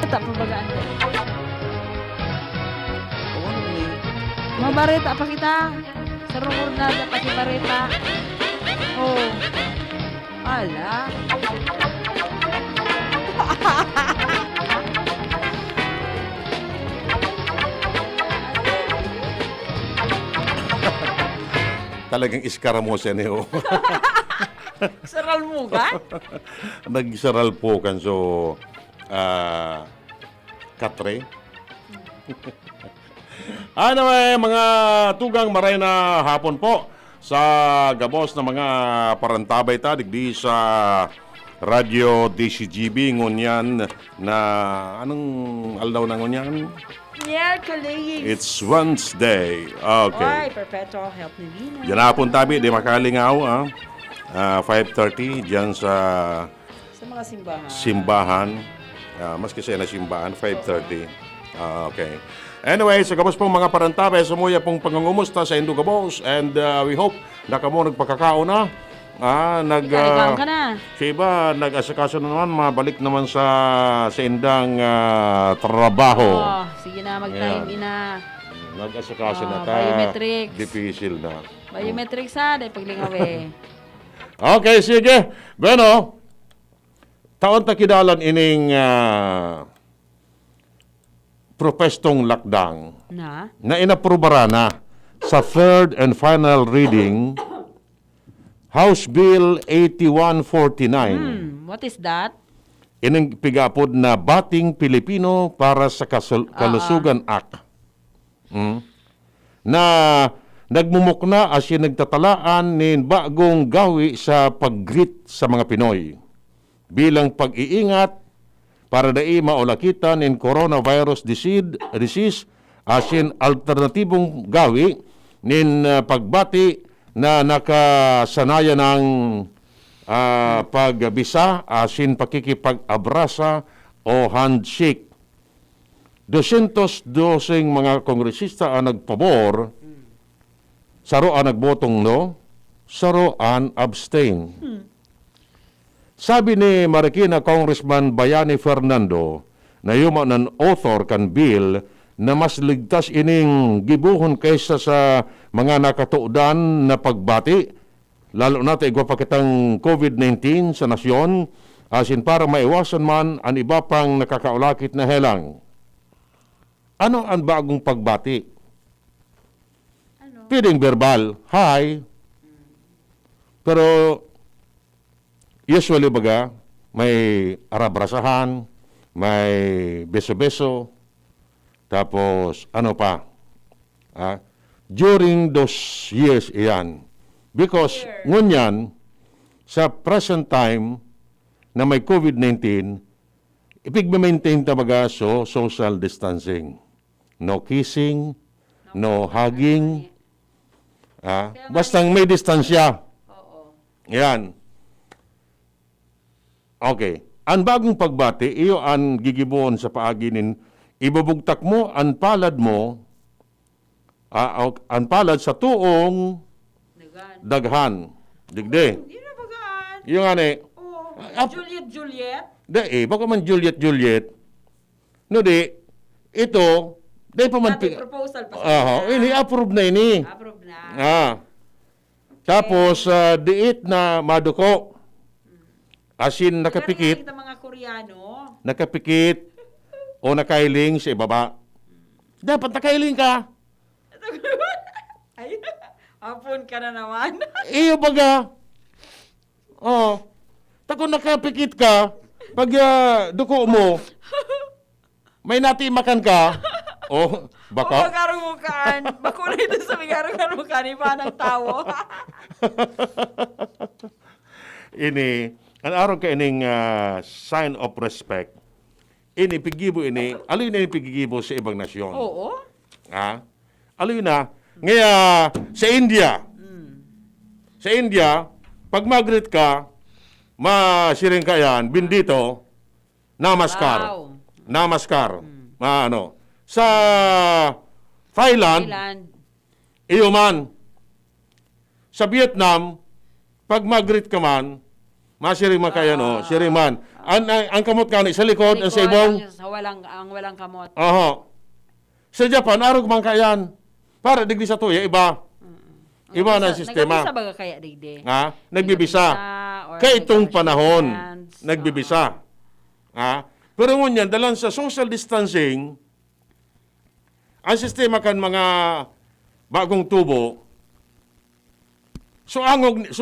Mabareta pa bagaan ko. Mabareta pa kita. Sa rungurnada pa si Bareta. Oh. Ala. Talagang iskaramusa niyo. Saral mo ka? Nagsaral po kan so katre. Anyway, mga tugang maray na hapon po sa gabos na mga parantabay ta digdi sa Radio DCGB ngunyan na anong aldaw na ngunyan? Miyerkules. It's Wednesday. Okay. Oy, perpetual help ni Lina. Diyan na hapon tabi, di makalingaw 5:30 diyan sa mga simbahan. Simbahan. Mas kasi na simbahan, 5:30. Okay. Anyway, sa gabos pong mga parantabay, sumuya pong pangungumusta sa Indo Gabos and we hope na kamo nagpakakao na. Ikaw ka na. Sa iba, nag-asakaso na naman, mabalik naman sa indang trabaho. Oh, sige na, mag-time ina. Nag-asakaso na ta. Biometrics. Difficile na. Biometrics ha, dahil paglingawi. Okay, sige. Bueno, taon takidalan ining propestong lockdown na inaprobara na sa third and final reading House Bill 8149. What is that? Ining pigapod na Bating Pilipino para sa Kalusugan Act. Na nagmumukna as nagtatalaan nin bagong gawi sa pag-greet sa mga Pinoy bilang pag-iingat para dai maulakitan in coronavirus disease asin alternatibong gawi nin pagbati na nakasanaya ng pagbisa asin pakikipag-abrasa o handshake. 212 mga kongresista ang nagpabor, saro ang nagbotong no, saro ang abstain. Sabi ni Marikina Congressman Bayani Fernando na yuman ng author kan bill na mas ligtas ining gibuhon kaysa sa mga nakatuudan na pagbati, lalo na tayo pakitang COVID-19 sa nasyon, asin para maiwasan man ang iba pang nakakaulakit na helang. Ano ang bagong pagbati? Pwedeng verbal, hi. Pero usually baga, may arabrasahan, may beso-beso, tapos ano pa, during those years iyan. Because ngunyan, sa present time na may COVID-19, ipig-maintain tabaga so social distancing. No kissing, no hugging, bastang may distansya. Yan. Okay. Ang bagong pagbati, iyo ang gigibuon sa paaginin, ibubugtak mo ang palad mo, ang palad sa tuong daghan. Digde. Hindi na bagaan. Yung ani. Juliet. Baka man Juliet. No di, ito, di pa man... proposal pa ini approve na ini. Approve na. Tapos, diit na maduko. Asin nakapikit. Kita mga Koreano. Nakapikit o nakailing sa ibaba. Dapat nakailing ka. Ay, hapon ka na naman. Iyo baga. Tako nakapikit ka, pag duko mo, may natimakan ka, baka. O magarong mukaan. Bakulay doon sa magarong mukaan, iba ng tao. Ini, ang araw ka ining sign of respect, ini pigibo ini, aloy na ini pigibo sa ibang nasyon. Oo. Aloy na, ngaya sa India, pag mag-greet ka, masiring ka yan, bindito, namaskar. Wow. Namaskar. Sa Thailand, iyo man. Sa Vietnam, pag mag-greet ka man, Masiriman kaya no, siriman. Ang kamot kani sa likod, ang sa ibong. Ang walang kamot. Oho. Sa Japan, arog man kayan. Para digdi sa tuya, iba. Iba na sistema. Nagbibisa ba kaya digdi? Ha? Nagbibisa. Kaya itong panahon, nagbibisa. Ha? Pero ngunyan, dalan sa social distancing, ang sistema kan mga bagong tubo, so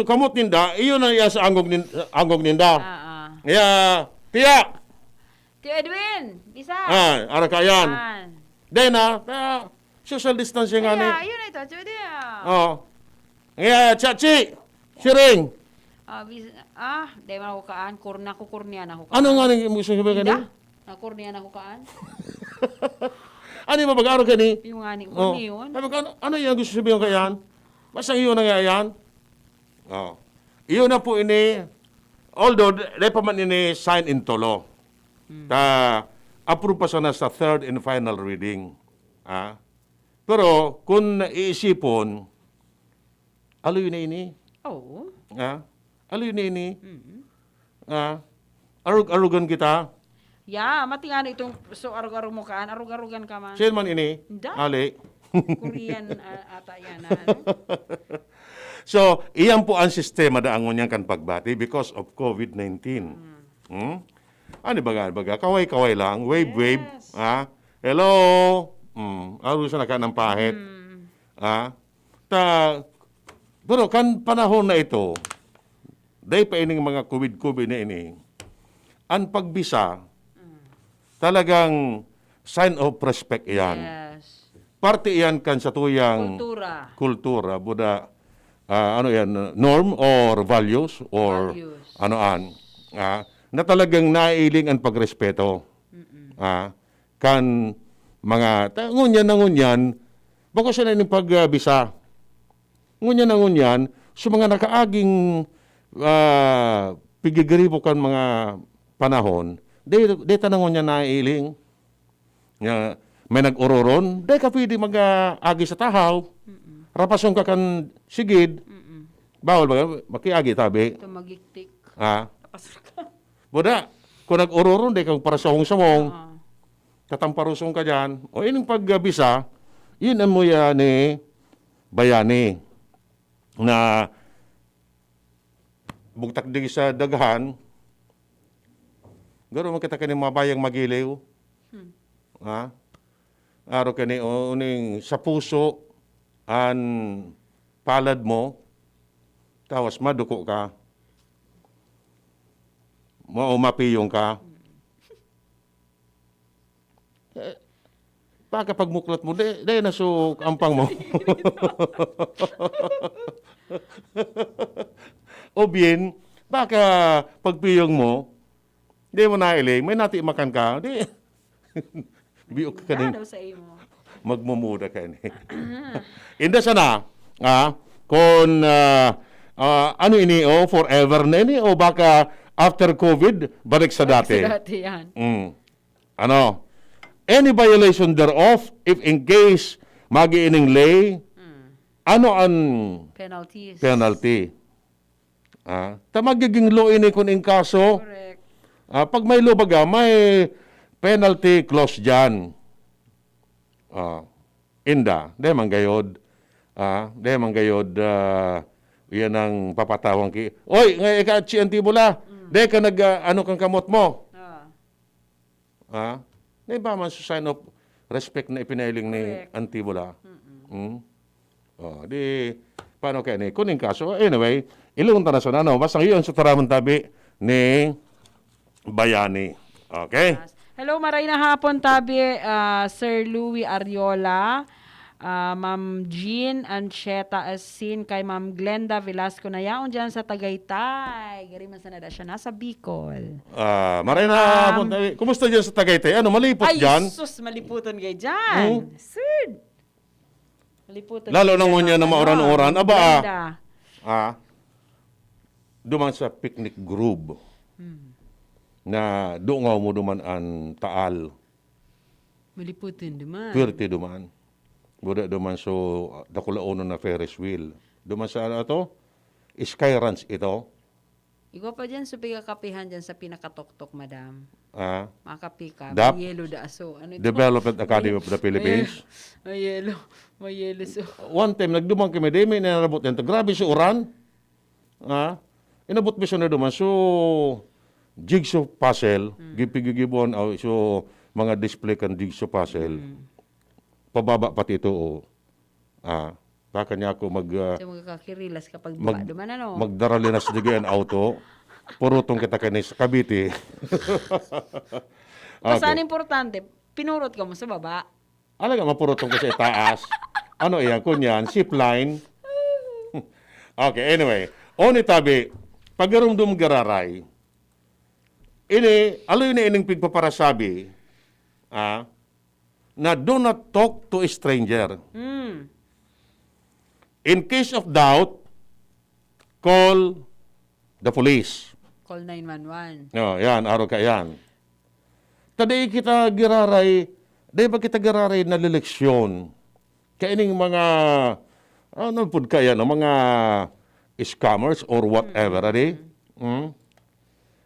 kamot ninda, iyon na iya sa angog ninda. Tiya! Tio Edwin, bisa. Ara kayan. Then social distancing nga ni. Yun ito, Tio Dia. Chachi! Siring! Di man ako kaan. Kurnian ako kaan. Ano nga nang gusto sabihin ka ni? Kurnian ako kaan. Ano yung mapag-aro ka ni? Yung nga ni kurniyon. Ano yung gusto sabihin ka yan? Basta iyon na nga yan. Iyon na po ini, although, di pa man ini sign into law. Approve pa sana sa third and final reading. Pero, kung iisipon, alo yun na ini? Oo. Alo yun na ini? Arugan kita? Matingano itong arug-arug mo kaan. Arug-arugan ka man. Siyan man ini? Hindi. Ali? Korean ata yan. So, iyan po ang sistema da ang ngunyan kan pagbati because of COVID-19. Ano baga? Kaway-kaway lang. Wave. Hello? Aro sa naka ng pahit. Pero kan panahon na ito, dahil pa ining mga COVID na ini, ang pagbisa, talagang sign of respect iyan. Yes. Parte iyan kan sa tuyang kultura. Buda, norm or values or na talagang nailing ang pagrespeto. Kan mga, ngunyan, bako siya na yung pagbisa. Ngunyan, so mga nakaaging pigigripo kan mga panahon, de tanangon niya nailing. May nag-uroron, de ka pwede mag-agi sa tahaw. Rapasong ka kan sigid. Bawal ba? Makiagi tabi. Ito magiktik. Tapasok ka. Buda, kung nag-uroron, de kang para sa hong-samong. Tatamparusong ka dyan. O ining pagbisa, yun ang muya ni bayani. Na bugtak di sa daghan, garo man kita kani mga bayang magiliw. Aro kani uning sa puso an palad mo, tawas maduko ka. Mapiyong ka. Baka pagmuklat mo, de na so ampang mo. O bien, baka pagpiyong mo, di mo nailing, may nati makan ka, di. Biyok ka din. Magmumuda ka ni. Inda sana, kung ano ini, forever na ini, o baka after COVID, balik sa dati. Sa dati yan. Any violation thereof, if in case magiining lay, ano ang penalty? Magiging law ini kung in kaso. Correct. Pag may law baga, may penalty clause dyan. Inda, de manggayod. Yan ang papatawang ki. Oy, nga Chie Antivola, de ka ano kang kamot mo. Di ba man sign of respect na ipinailing ni Antivola? Di, paano kaya ni? Kuning kaso, anyway, ilong tanaso na, basta yun sa taramang tabi ni Bayani. Okay? Hello, maray na hapon tabi, Sir Louie Ariola, Ma'am Jean Ancheta Asin, kay Ma'am Glenda Velasco na yaon dyan sa Tagaytay. Gariman sa nada siya nasa Bicol. Maray na hapon tabi. Kumusta dyan sa Tagaytay? Ano, malipot dyan? Ay, sus, maliputan kayo dyan. Sir. Maliputan. Lalo nang ngunya na mauran-uran. Aba, duman sa picnic group. Na doon mo duman ang taal. Maliputin duman. Pwerte duman. Buda duman so dakula uno na Ferris wheel. Duman sa ano to? Sky Ranch ito. Ikaw pa dyan, so kapihan dyan sa pinakatok-tok, madam. Ah, Makapi ka. DAP? May yelo da aso. Ano ito? Development Academy of the Philippines. May yelo. May yelo so. One time, nagdumang kami, di may nanarabot yan. Grabe si Uran. Ah, inabot mi siya na duman. So, jigsaw puzzle, gipigigibon, so, mga display kan jigsaw puzzle. Pababa pati ito, baka niya ako So, magkakakirilas kapag baba. Duman ano? magdaralinas digyan auto. Purutong kita kanis sa Cavite. Basta importante, pinurot ka mo sa baba. Alaga, mapurutong ko sa itaas. Ano iyan? Kunyan, zipline. Okay, anyway. Oni tabi, pagarumdum gararay, ini, alo yun ining pigpaparasabi, na do not talk to a stranger. In case of doubt, call the police. Call 911. No, yan, araw ka yan. Taday kita giraray, day ba kita giraray na leleksyon? Kaining mga, ano po kaya, no, mga scammers or whatever, adi?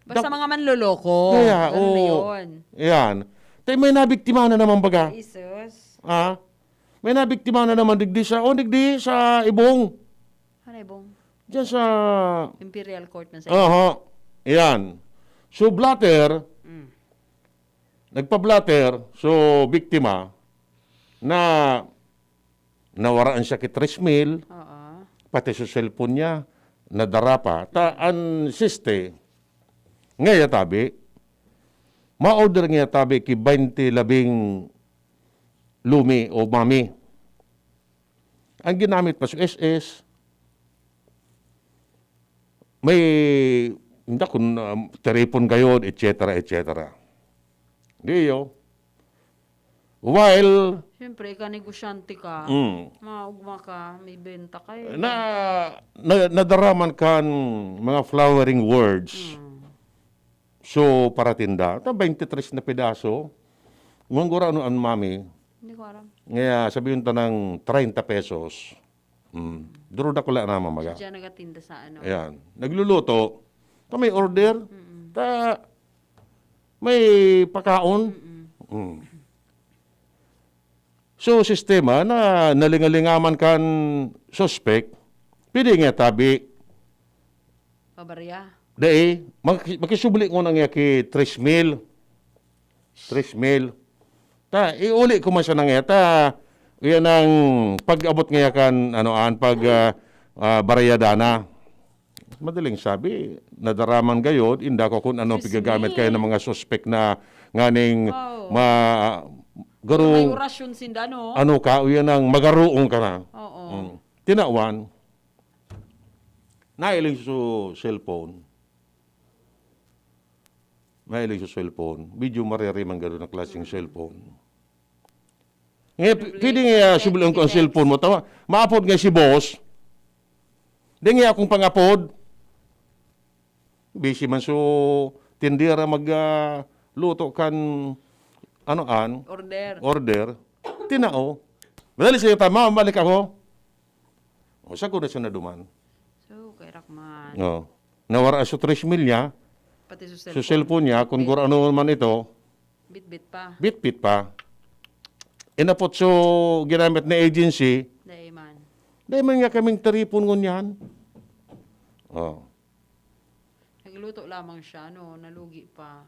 Basta mga manloloko. Kaya, Ganun na yun. Yan. Tay may nabiktima na naman baga. Jesus. May nabiktima na naman digdi sa Ibong. Ano ibong? Diyan sa, Imperial Court na sa yan. So, blatter, nagpa-blatter, so, biktima, na nawaraan siya kay 3,000, Oo. pati sa cellphone niya, nadara pa. Taan siste, ngaya tabi, ma-order nga tabi ki 20 labing lumi o mami. Ang ginamit pa sa SS, may, hindi kung telepon gayon, etc., etc. Di yo. While, Siyempre, negosyante ka. Maugma ka, may benta kayo. nadaraman kan mga flowering words. So, para tinda. 23 na pedaso. Umangura ano ang mami. Hindi ko alam. Ngaya, sabihin ta ng 30 pesos. Duro na ko lang naman maga. Diyan nagatinda sa ano. Ayan. Nagluluto. Ta may order. Ta may pakaon. So, sistema na nalingalingaman kan suspect, pwede nga tabi, Pabarya. dahil makisubli ko nang yaki 3,000. 3,000. Ta, iuli ko man siya nang yata, yan ang pag-abot nga kan, barayadana. Madaling sabi, nadaraman gayod, inda ko kung ano pigagamit kayo ng mga suspect na nganing May garong, orasyon sinda, no? ano ka, yan ang magaruong ka na. Oo. Tinawan, nailing sa cellphone. Nailing sa cellphone. Medyo maririman gano'n na klaseng cellphone. Ngayon, pwede nga subulan ko ang cellphone mo. Tawa, maapod nga si boss. Di nga akong pangapod. Busy man so tindira magluto kan order. Tinao. Madali siya tama, balik ako. O, sa ko na siya naduman. So, kay Rakman. No. Nawara sa 3,000 niya, Pati sa sa cellphone niya, kung ano man ito, Bit-bit pa. bit-bit pa. Inapot so ginamit na agency, Daiman. dahil man nga kaming taripon ngunyan. Oh. Nagluto lamang siya, no? Nalugi pa.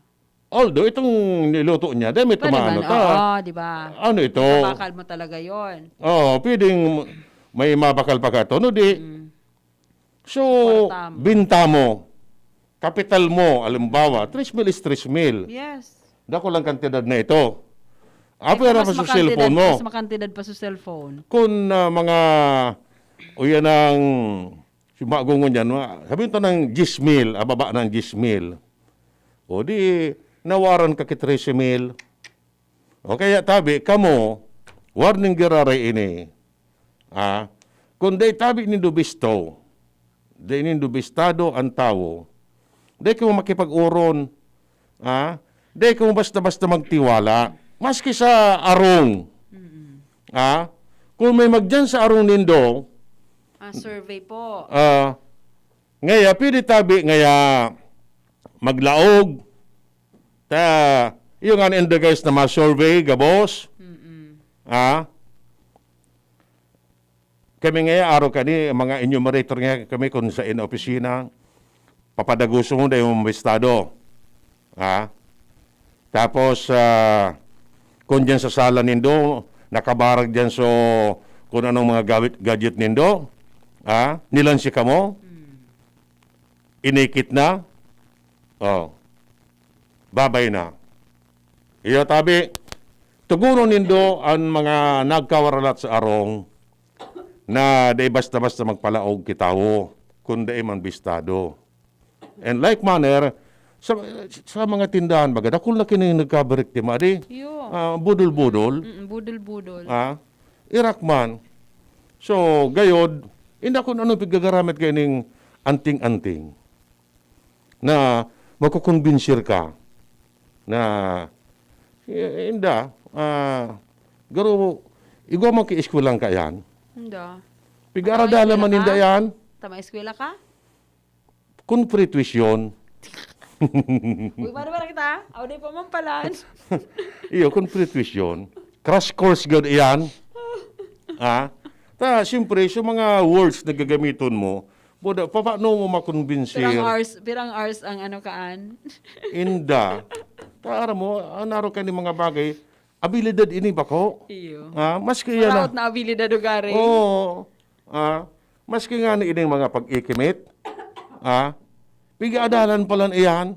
Although, itong niluto niya, dahil may tumano ta. Oo, di ba? Ano ito? Bakal mo talaga yon. Oo, pwedeng may mabakal pa ka ito. No, di. So, Kwarta mo. binta mo, kapital mo, alimbawa, 3,000 is 3,000. Yes. Dako lang kantidad na ito. Apo Ito, yan pa sa cellphone mo. Mas makantidad pa sa cellphone. Kung mga, o yan ang, sumagungon yan, sabihin ito ng 10,000, ababa ng 10,000. O di, nawaran ka ki 13,000. O kaya tabi, kamo, warning giraray ini. Kung day tabi nindo bisto, day nindo bistado ang tao, day ka mo makipag-uron, day ka mo basta-basta magtiwala, maski sa arong. Kung may magdyan sa arong nindo, Survey po. Ngaya, pwede tabi, ngaya, maglaog. Yung in the guys na ma-survey, gabos. Kami ngaya, araw kani, mga enumerator nga kami kung sa opisina, papadaguso mo na yung estado. Tapos, kung dyan sa sala nindo, nakabarag dyan so kung anong mga gadget nindo, nilansi ka mo, inikit na, babay na. Iyo tabi, tuguro nindo ang mga nagkawaralat sa arong na day basta-basta magpalaog kitawo, kung day man bistado. And like manner, sa mga tindahan baga, kung laki na yung nagkabarik ti madi, budol-budol. Budol-budol. Irakman. So, gayod, hindi ako ano pigagaramit kayo ng anting-anting na makukonbinsir ka na inda, garo, igwa mo ki-eskwlang ka yan. Hindi. Pigaradala man inda yan. Tama eskwela ka? Kung free tuition. Uy, para kita. Aw, di pa man palan. Iyo, kung free tuition. Crash course good yan. Siyempre, sa mga words na gagamiton mo, paano mo makonbinsir? Pirang hours ang ano kaan. Inda. Para mo, anaro ka ni mga bagay, abilidad ini ba ko? Iyo. Maski yan. Paraot na abilidad o gari. Oo. Maski nga ni ining mga pag-ikimit. Pigaadalan pala iyan.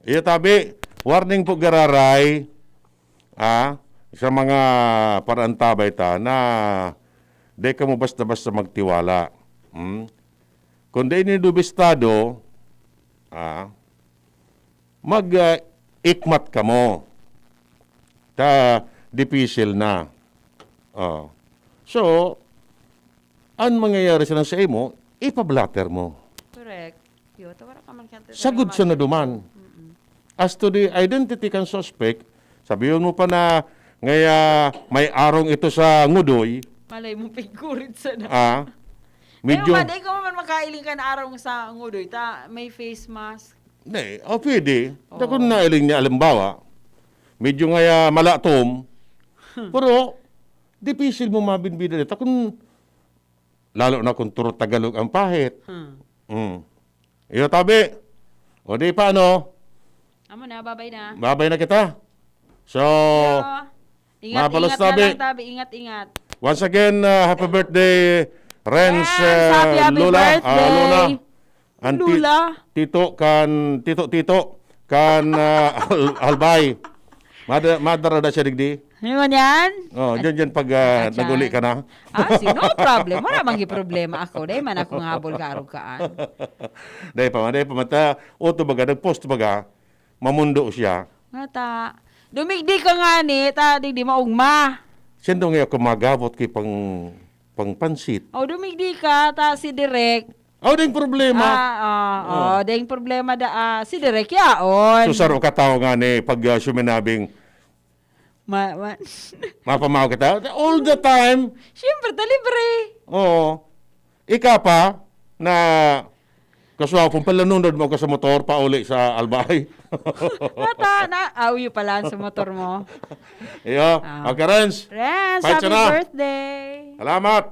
Iyo tabi, warning po gararay. Sa mga parantabay ta na di ka mo basta-basta magtiwala. Kung di nidubistado, mag-ikmat ka mo. Dipisil na. So, ang mangyayari sa imo, ipablatter mo. Correct. Tawara ka man kante. Sagud siya na duman. As to the identity kan suspect, sabihin mo pa na may arong ito sa ngudoy. Malay mo pigurit sa na. Medyo... Pero ko man makailing ka na arong sa ngudoy, may face mask. Hindi, pwede. Kung nailing niya, alimbawa, medyo malatom, pero, dipisil mo mabinbida nito. Lalo na kung turot Tagalog ang pahit. Iyo tabi. O di paano? Amo na, babay na. Babay na kita. So, ingat na lang tabi. Ingat. Once again, happy birthday, Renz, happy Lola. birthday. Lula. Tito kan Albay. Madara da siya digdi. Ano yan? Diyan pag naguli ka na. Sino problem? Wala mangi problema ako. Dahil man akong habol ka kaan. Dahil pa mata. Oto baga, nag-post baga, mamundo siya. Mata. Dumigdi ka nga ni, di maugma. Siyendo nga ako magabot kay pang pansit. Dumigdi ka, si Direk. Ding problema. Ding problema si Direk yaon. Susaro ka tao nga ni, pag suminabing, mapamaw kita, all the time. Siyempre, libre. Oo. Ika pa, na kasuha kung palanunod mo ka sa motor, pauli sa Albay. Awi pala sa motor mo. Iyo, okay, Renz. Happy birthday. Salamat.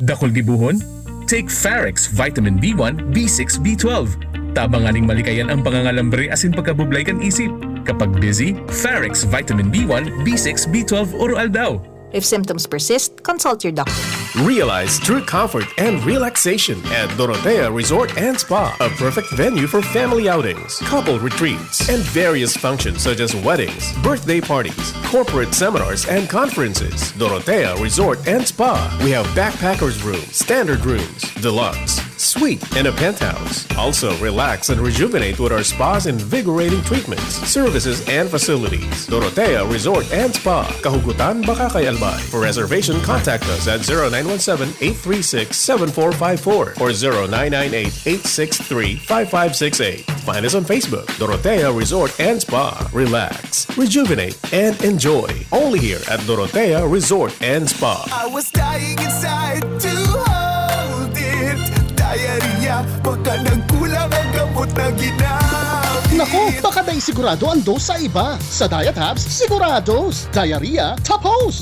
Dakol gibuhon? Take Ferrex Vitamin B1, B6, B12. Tabanganing malikayan ang pangangalambre asin pagkabublay kan isip. Kapag busy, Ferrex Vitamin B1, B6, B12 oral daw. If symptoms persist, consult your doctor. Realize true comfort and relaxation at Dorotea Resort and Spa, a perfect venue for family outings, couple retreats, and various functions such as weddings, birthday parties, corporate seminars, and conferences. Dorotea Resort and Spa. We have backpackers rooms, standard rooms, deluxe, suite, and a penthouse. Also, relax and rejuvenate with our spa's invigorating treatments, services, and facilities. Dorotea Resort and Spa. Kahugutan, Bakakay, Albay. For reservation, contact us at 0917-836-7454 or 0998-863-5568. Find us on Facebook, Dorotea Resort and Spa. Relax, rejuvenate, and enjoy. Only here at Dorotea Resort and Spa. I was dying inside to hold it. Dying baka nagkulang ang gamot na ginamit. Nako, baka dahil sigurado ang dose sa iba. Sa Diet Hubs, sigurados. Diarrhea, tapos.